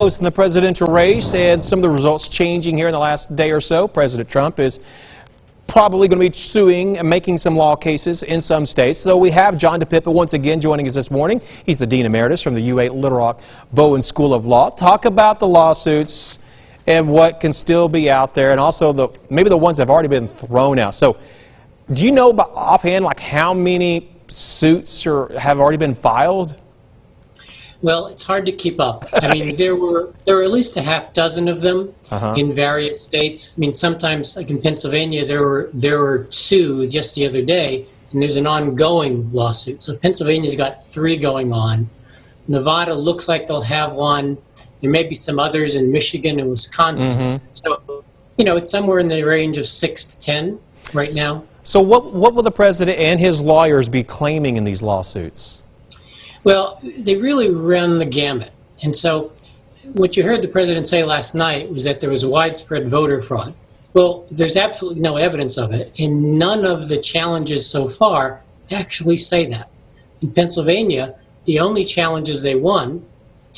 In the presidential race and some of the results changing here in the last day or so. President Trump is probably going to be suing and making some law cases in some states. So we have John DiPippa once again joining us this morning. He's the Dean Emeritus from the U8 Little Rock Bowen School of Law. Talk about the lawsuits and what can still be out there, and also maybe the ones that have already been thrown out. So do you know offhand like how many suits have already been filed? Well, it's hard to keep up. I mean, there were at least a half dozen of them in various states. I mean, sometimes, like in Pennsylvania, there were two just the other day, and there's an ongoing lawsuit. So Pennsylvania's got 3 going on. Nevada looks like they'll have one. There may be some others in Michigan and Wisconsin. So, you know, it's somewhere in the range of 6 to 10 right now. So what will the president and his lawyers be claiming in these lawsuits? Well, they really run the gamut. And so what you heard the president say last night was that there was widespread voter fraud. Well, there's absolutely no evidence of it, and none of the challenges so far actually say that. In Pennsylvania, the only challenges they won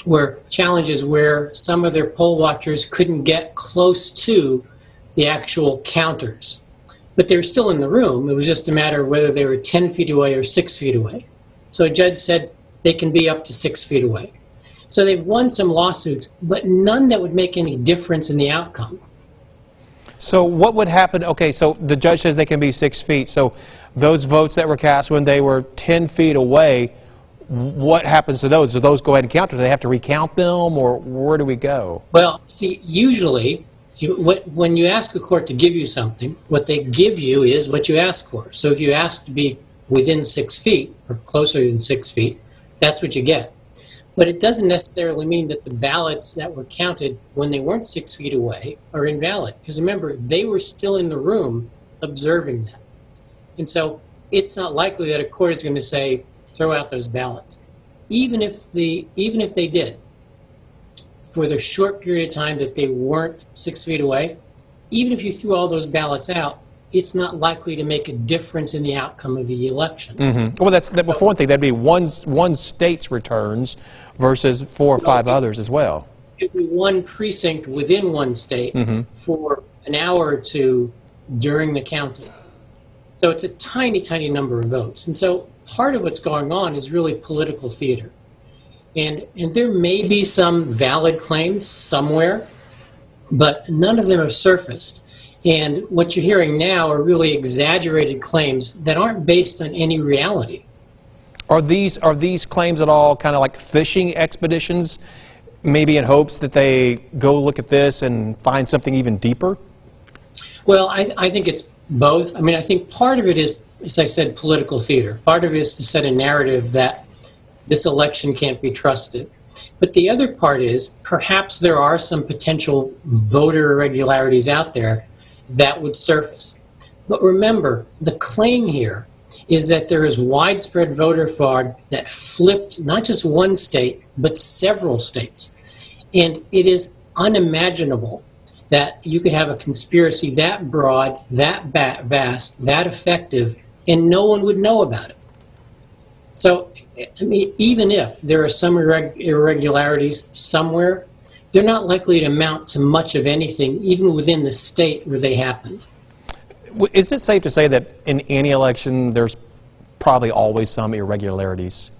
were challenges where some of their poll watchers couldn't get close to the actual counters. But they were still in the room. It was just a matter of whether they were 10 feet away or 6 feet away. So a judge said they can be up to 6 feet away. So they've won some lawsuits, but none that would make any difference in the outcome. So what would happen? Okay, so the judge says they can be 6 feet. So those votes that were cast when they were 10 feet away, what happens to those? Do those go ahead and count? Do they have to recount them, or where do we go? Well, see, usually when you ask a court to give you something, what they give you is what you ask for. So if you ask to be within 6 feet or closer than 6 feet, that's what you get. But it doesn't necessarily mean that the ballots that were counted when they weren't 6 feet away are invalid. Because remember, they were still in the room observing them. And so it's not likely that a court is going to say, throw out those ballots. Even if they did, for the short period of time that they weren't 6 feet away, even if you threw all those ballots out, it's not likely to make a difference in the outcome of the election. Well, but for one thing, that'd be one state's returns versus 4 or 5 others as well. It'd be one precinct within one state for an hour or two during the counting. So it's a tiny, tiny number of votes. And so part of what's going on is really political theater. And there may be some valid claims somewhere, but none of them have surfaced. And what you're hearing now are really exaggerated claims that aren't based on any reality. Are these claims at all kind of like fishing expeditions, maybe in hopes that they go look at this and find something even deeper? Well, I think it's both. I mean, I think part of it is, as I said, political theater. Part of it is to set a narrative that this election can't be trusted. But the other part is perhaps there are some potential voter irregularities out there that would surface. But remember, the claim here is that there is widespread voter fraud that flipped not just one state, but several states. And it is unimaginable that you could have a conspiracy that broad, that vast, that effective, and no one would know about it. So, I mean, even if there are some irregularities somewhere, they're not likely to amount to much of anything, even within the state where they happen. Is it safe to say that in any election there's probably always some irregularities?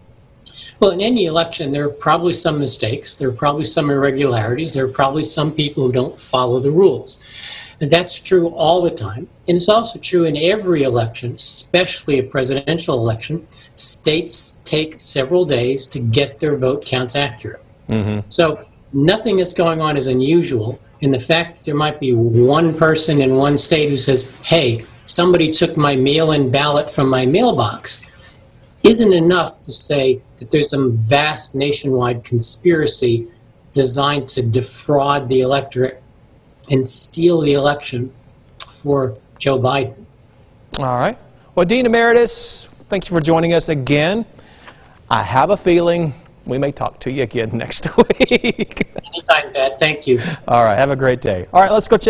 Well, in any election there are probably some mistakes, there are probably some irregularities, there are probably some people who don't follow the rules. And that's true all the time. And it's also true in every election, especially a presidential election. States take several days to get their vote counts accurate. So nothing that's going on is unusual, and the fact that there might be one person in one state who says, hey, somebody took my mail-in ballot from my mailbox, isn't enough to say that there's some vast nationwide conspiracy designed to defraud the electorate and steal the election for Joe Biden. All right. Well, Dean Emeritus, thank you for joining us again. I have a feeling we may talk to you again next week. Anytime, Pat. Thank you. All right. Have a great day. All right. Let's go check.